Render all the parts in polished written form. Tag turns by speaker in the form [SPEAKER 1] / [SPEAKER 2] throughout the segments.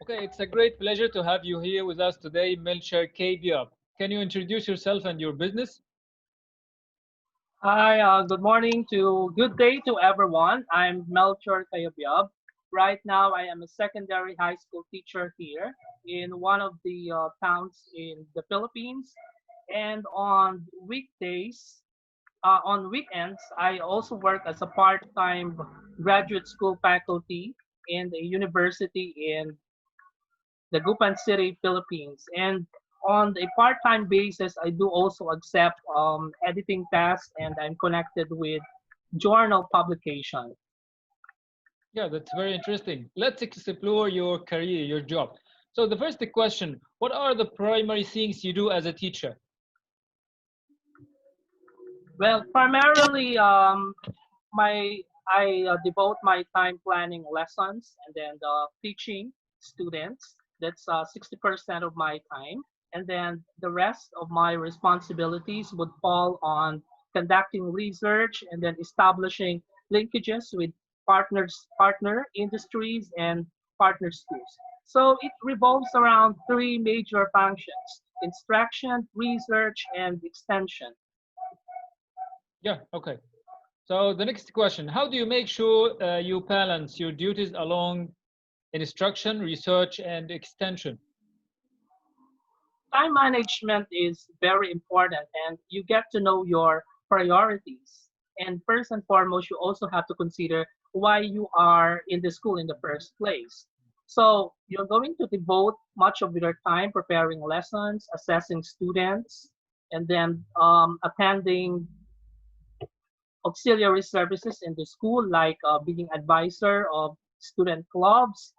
[SPEAKER 1] Okay, it's a great pleasure to have you here with us today, Melchor Cayabyab. Can you introduce yourself and your business?
[SPEAKER 2] Hi, good morning to good day to everyone. I'm Melchor Cayabyab. Right now, I am a secondary high school teacher here in one of the towns in the Philippines. And on weekends, I also work as a part-time graduate school faculty in a university in the Gupan City, Philippines. And on a part-time basis, I do also accept editing tasks, and I'm connected with journal publication.
[SPEAKER 1] Yeah, that's very interesting. Let's explore your career, your job. So, the first question, what are the primary things you do as a teacher?
[SPEAKER 2] Well, primarily, my I devote my time planning lessons and then teaching students. That's 60% of my time, and then the rest of my responsibilities would fall on conducting research and then establishing linkages with partner industries, and partner schools. So it revolves around three major functions: instruction, research, and extension.
[SPEAKER 1] Yeah, okay. So, the next question, how do you make sure you balance your duties along instruction, research, and extension?
[SPEAKER 2] Time management is very important, and you get to know your priorities. And first and foremost, you also have to consider why you are in the school in the first place. So you're going to devote much of your time preparing lessons, assessing students, and then attending auxiliary services in the school, like being advisor of student clubs.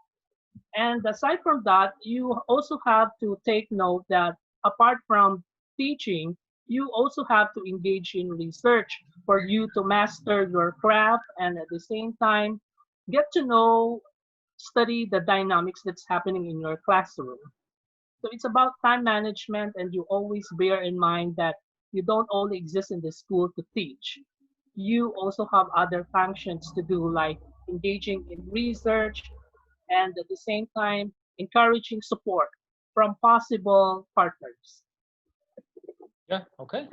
[SPEAKER 2] And aside from that, you also have to take note that apart from teaching, you also have to engage in research for you to master your craft, and at the same time get to know, study the dynamics that's happening in your classroom. So it's about time management, and you always bear in mind that you don't only exist in the school to teach. You also have other functions to do, like engaging in research and at the same time encouraging support from possible partners.
[SPEAKER 1] Yeah, okay.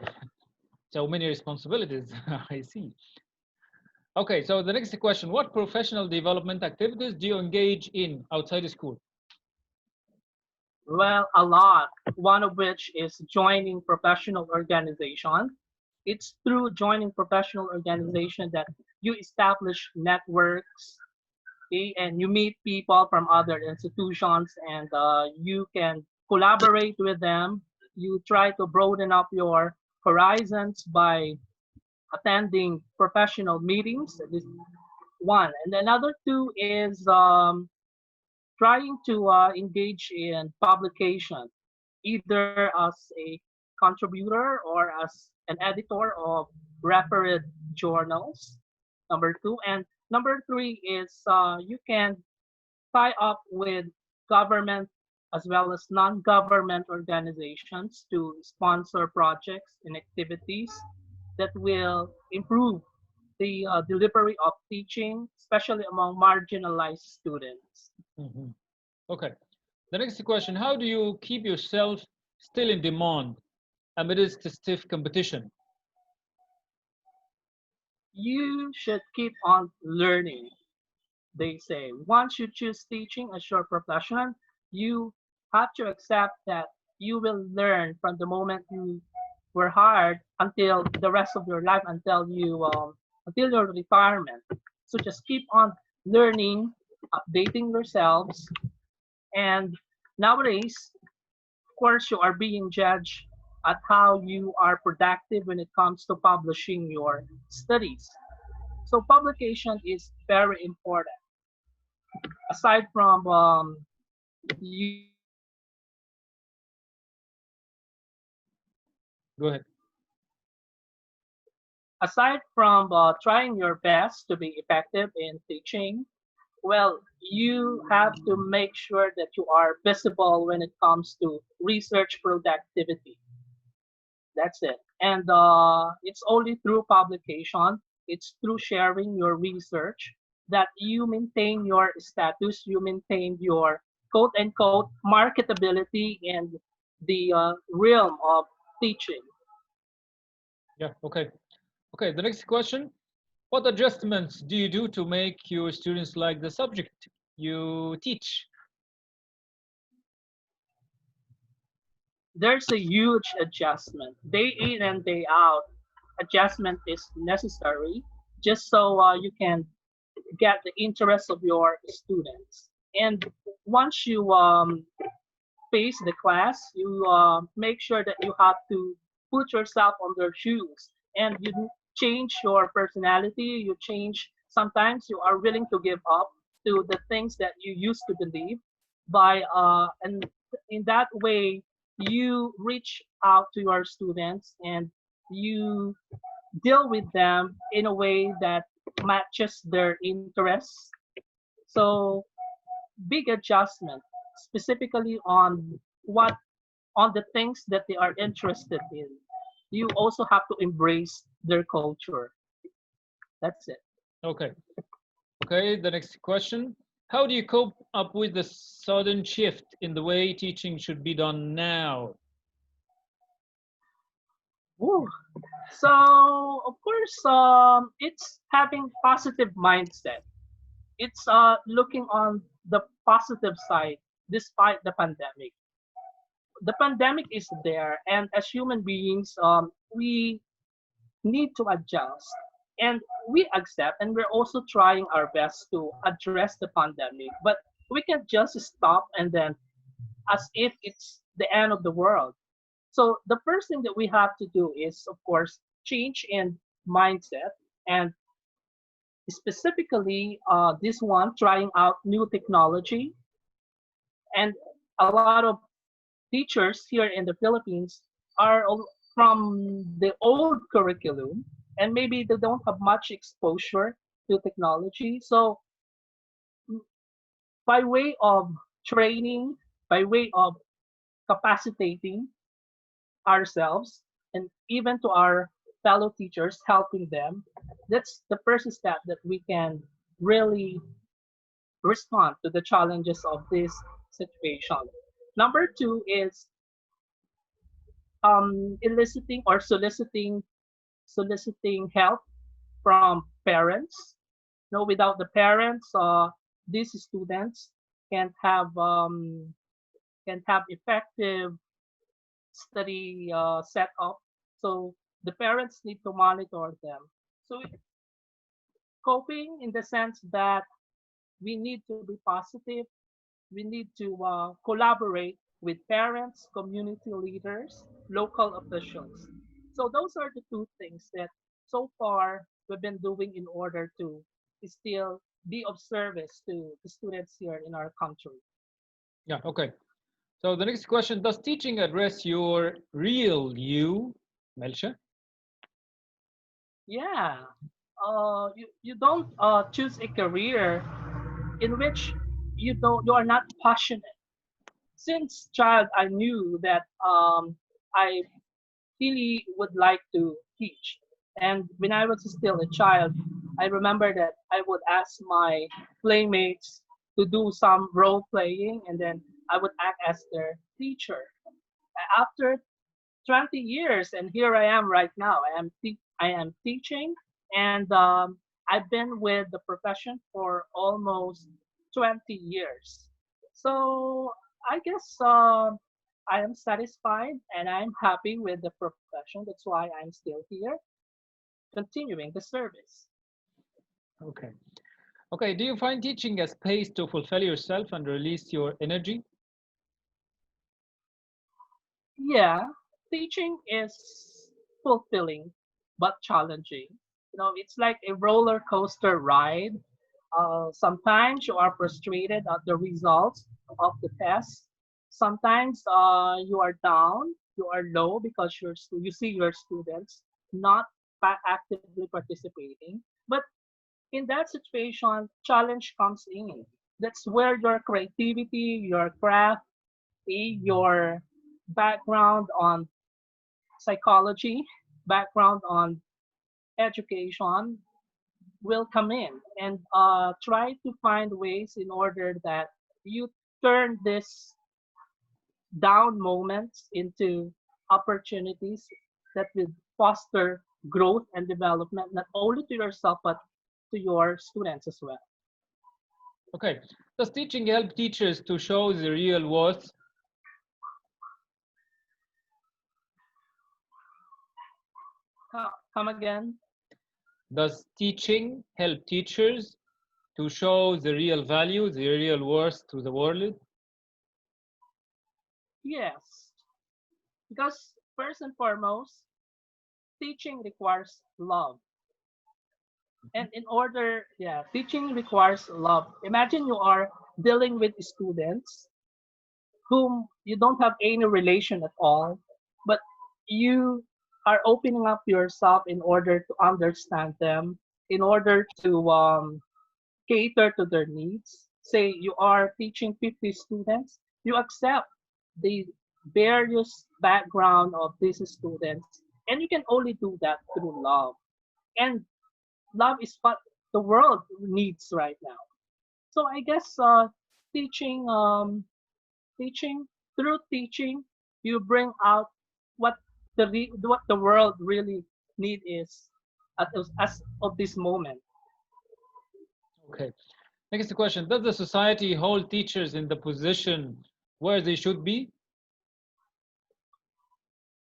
[SPEAKER 1] So many responsibilities. I see. Okay, so the next question, what professional development activities do you engage in outside of school?
[SPEAKER 2] Well, a lot. One of which is joining professional organization. It's through joining professional organization that you establish networks, okay, and you meet people from other institutions, and you can collaborate with them. You try to broaden up your horizons by attending professional meetings. This one, and another two is trying to engage in publication, either as a contributor or as an editor of referred journals. Number two, and number three is you can tie up with government as well as non-government organizations to sponsor projects and activities that will improve the delivery of teaching, especially among marginalized students.
[SPEAKER 1] Mhm. Okay. The next question, how do you keep yourself still in demand amidst stiff competition?
[SPEAKER 2] You should keep on learning. They say once you choose teaching as your profession, you have to accept that you will learn from the moment you were hired until the rest of your life, until your retirement. So just keep on learning, updating yourselves, and nowadays, of course, you are being judged at how you are productive when it comes to publishing your studies. So publication is very important. Aside from you
[SPEAKER 1] Go ahead.
[SPEAKER 2] aside from trying your best to be effective in teaching, well, you have to make sure that you are visible when it comes to research productivity. That's it. And it's only through publication, it's through sharing your research that you maintain your status, you maintain your quote unquote marketability in the realm of teaching.
[SPEAKER 1] Yeah, okay. Okay, the next question. What adjustments do you do to make your students like the subject you teach?
[SPEAKER 2] There's a huge adjustment. Day in and day out, adjustment is necessary just so you can get the interest of your students. And once you face the class, you make sure that you have to put yourself on their shoes and you change your personality. You change, sometimes you are willing to give up to the things that you used to believe and in that way, you reach out to your students and you deal with them in a way that matches their interests. So big adjustment specifically on what on the things that they are interested in. You also have to embrace their culture. That's it.
[SPEAKER 1] Okay. Okay, the next question. How do you cope up with the sudden shift in the way teaching should be done now?
[SPEAKER 2] Woo. So of course, it's having positive mindset. It's looking on the positive side despite the pandemic. The pandemic is there, and as human beings, we need to adjust and we accept, and we're also trying our best to address the pandemic, but we can just stop and then as if it's the end of the world. So the first thing that we have to do is of course change in mindset, and specifically this one trying out new technology. And a lot of teachers here in the Philippines are from the old curriculum, and maybe they don't have much exposure to technology. So, by way of training, by way of capacitating ourselves, and even to our fellow teachers, helping them, that's the first step that we can really respond to the challenges of this situation. Number two is eliciting or soliciting help from parents. No, without the parents, these students can have um, can have effective study setup. So the parents need to monitor them. So coping in the sense that we need to be positive. We need to collaborate with parents, community leaders, local officials. So those are the two things that so far we've been doing in order to still be of service to the students here in our country.
[SPEAKER 1] Yeah, okay. So the next question, does teaching address your real you, Melchor?
[SPEAKER 2] Yeah, you don't choose a career in which you are not passionate. Since child, I knew that I really would like to teach. And when I was still a child, I remember that I would ask my playmates to do some role playing, and then I would act as their teacher. After 20 years, and here I am right now. I am teaching, and I've been with the profession for almost 20 years. So I guess I am satisfied and I'm happy with the profession. That's why I'm still here, continuing the service.
[SPEAKER 1] Okay. Okay, do you find teaching a space to fulfill yourself and release your energy?
[SPEAKER 2] Yeah, teaching is fulfilling but challenging. It's like a roller coaster ride. Sometimes you are frustrated at the results of the test. Sometimes you are down, you are low because you see your students not actively participating. But in that situation, challenge comes in. That's where your creativity, your craft, your background on psychology, background on education will come in, and try to find ways in order that you turn these down moments into opportunities that will foster growth and development, not only to yourself, but to your students as well.
[SPEAKER 1] Okay. Does teaching help teachers to show the real worth?
[SPEAKER 2] Come again?
[SPEAKER 1] Does teaching help teachers to show the real value, the real worth to the world?
[SPEAKER 2] Yes, because first and foremost, teaching requires love. And in order, yeah, teaching requires love. Imagine you are dealing with students whom you don't have any relation at all, but you are opening up yourself in order to understand them, in order to cater to their needs. Say you are teaching 50 students, you accept the various background of these students, and you can only do that through love. And love is what the world needs right now. So I guess teaching teaching through teaching you bring out what what the world really need is as of this moment.
[SPEAKER 1] Okay. Next question. Does the society hold teachers in the position where they should be?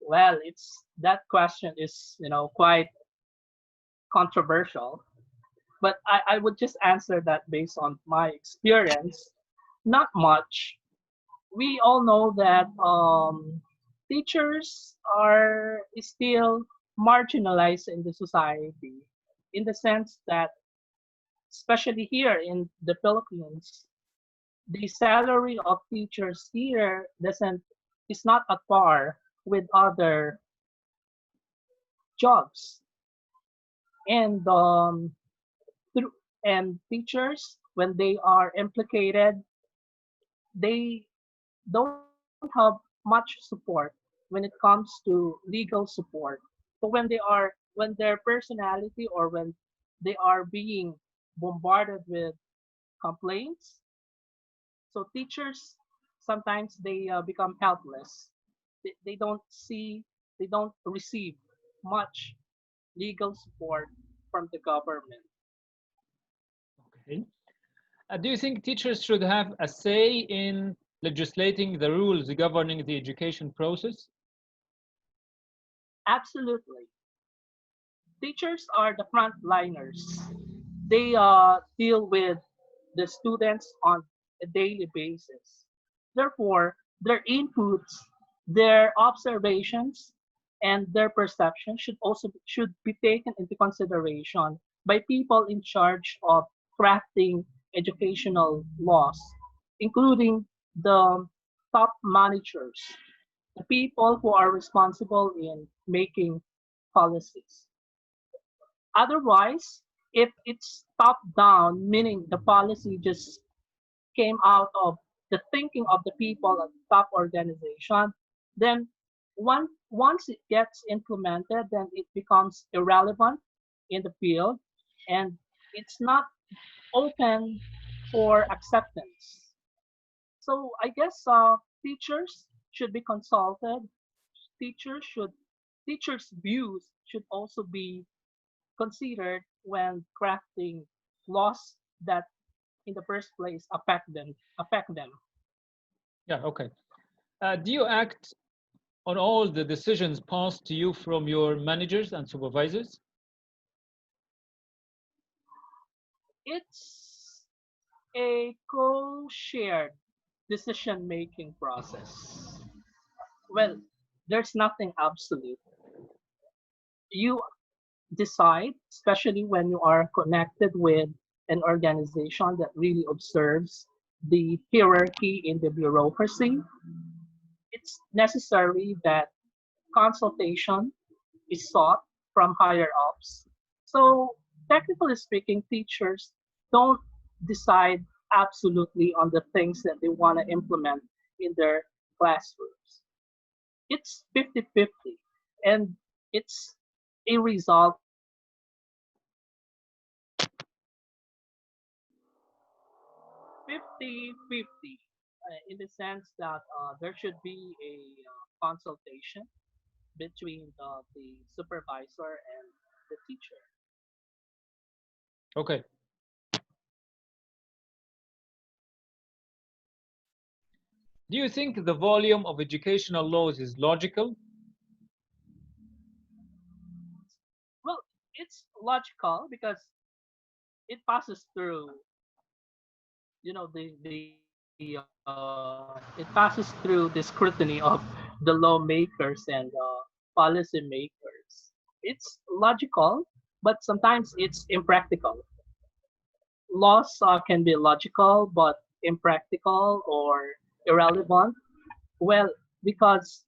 [SPEAKER 2] Well, it's that question is quite controversial, but I would just answer that based on my experience. Not much. We all know that teachers are still marginalized in the society, in the sense that, especially here in the Philippines, the salary of teachers here doesn't is not at par with other jobs, and through, and teachers, when they are implicated, they don't have much support when it comes to legal support. So when their personality, or when they are being bombarded with complaints, so teachers sometimes they become helpless. They don't see, they don't receive much legal support from the government.
[SPEAKER 1] Okay. Do you think teachers should have a say in legislating the rules governing the education process?
[SPEAKER 2] Absolutely. Teachers are the frontliners. They deal with the students on a daily basis. Therefore, their inputs, their observations, and their perceptions should be taken into consideration by people in charge of crafting educational laws, including the top managers, the people who are responsible in making policies. Otherwise, if it's top down, meaning the policy just came out of the thinking of the people at the top organization, then once it gets implemented, then it becomes irrelevant in the field, and it's not open for acceptance. So I guess teachers should be consulted. Teachers should Teachers' views should also be considered when crafting laws that in the first place affect them.
[SPEAKER 1] Yeah, okay. Do you act on all the decisions passed to you from your managers and supervisors?
[SPEAKER 2] It's a co-shared decision making process. Well, there's nothing absolute. You decide, especially when you are connected with an organization that really observes the hierarchy in the bureaucracy. It's necessary that consultation is sought from higher ups. So, technically speaking, teachers don't decide absolutely on the things that they want to implement in their classrooms. It's 50-50, and it's a result 50-50. in the sense that there should be a consultation between the supervisor and the teacher.
[SPEAKER 1] Okay. Do you think the volume of educational laws is logical?
[SPEAKER 2] Well, it's logical because it passes through, it passes through the scrutiny of the lawmakers and policymakers. It's logical, but sometimes it's impractical. Laws can be logical but impractical or irrelevant. Well, because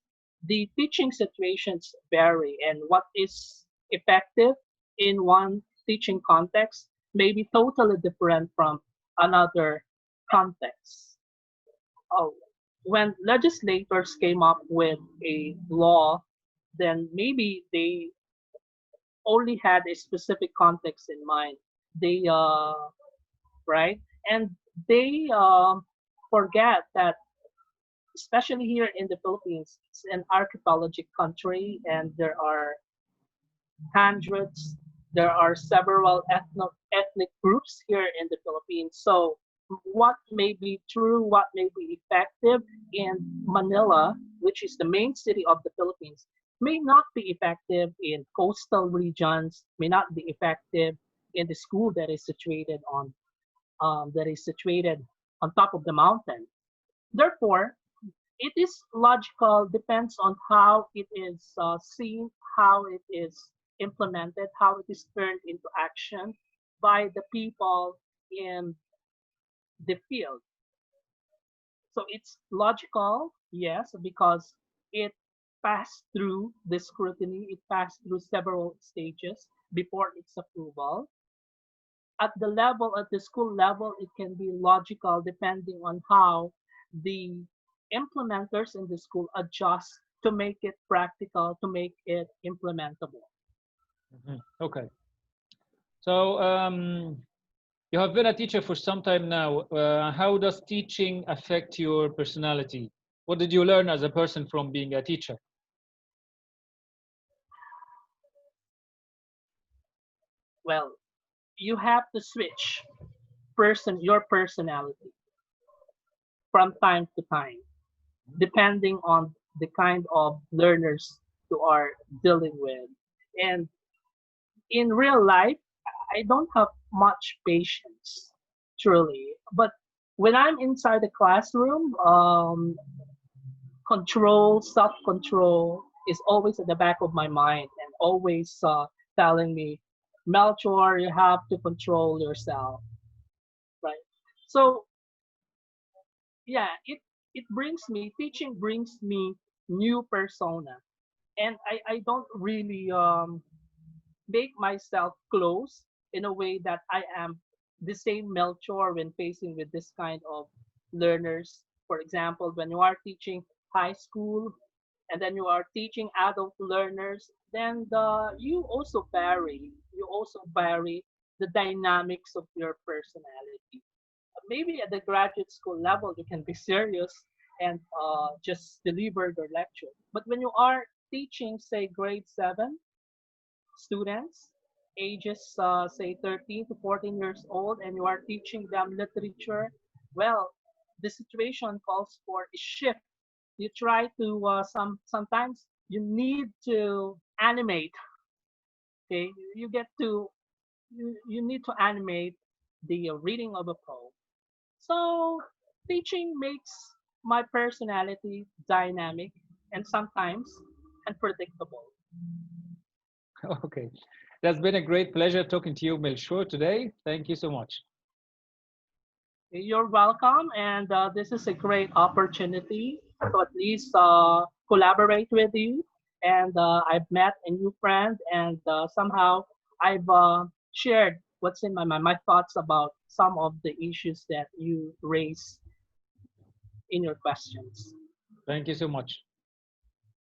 [SPEAKER 2] the teaching situations vary, and what is effective in one teaching context may be totally different from another context. Oh, when legislators came up with a law, then maybe they only had a specific context in mind. They right, and they forget that, especially here in the Philippines, it's an archipelagic country, and there are hundreds, there are several ethnic groups here in the Philippines. So, what may be true, what may be effective in Manila, which is the main city of the Philippines, may not be effective in coastal regions, may not be effective in the school that is situated on top of the mountain. Therefore, it is logical, depends on how it is seen, how it is implemented, how it is turned into action by the people in the field. So it's logical, yes, because it passed through the scrutiny, it passed through several stages before its approval. At the school level, it can be logical depending on how the implementers in the school adjust to make it practical, to make it implementable.
[SPEAKER 1] Okay. So you have been a teacher for some time now. How does teaching affect your personality? What did you learn as a person from being a teacher?
[SPEAKER 2] Well, you have to switch your personality from time to time, depending on the kind of learners you are dealing with. And in real life, I don't have much patience, truly. But when I'm inside the classroom, self control is always at the back of my mind and always telling me, Melchor, you have to control yourself, right? So, yeah, teaching brings me new persona. And I don't really make myself close in a way that I am the same Melchor when facing with this kind of learners. For example, when you are teaching high school and then you are teaching adult learners, then you also vary. You also vary the dynamics of your personality. Maybe at the graduate school level, you can be serious and just deliver your lecture. But when you are teaching, say, grade 7, students ages say 13 to 14 years old, and you are teaching them literature, well, the situation calls for a shift. You try to sometimes you need to animate. Okay, you get to you need to animate the reading of a poem. So teaching makes my personality dynamic and sometimes unpredictable.
[SPEAKER 1] Okay. That's been a great pleasure talking to you, Melchor, today. Thank you so much.
[SPEAKER 2] You're welcome, and this is a great opportunity to at least collaborate with you. And I've met a new friend, and somehow I've shared what's in my mind, my thoughts about some of the issues that you raise in your questions.
[SPEAKER 1] Thank you so much.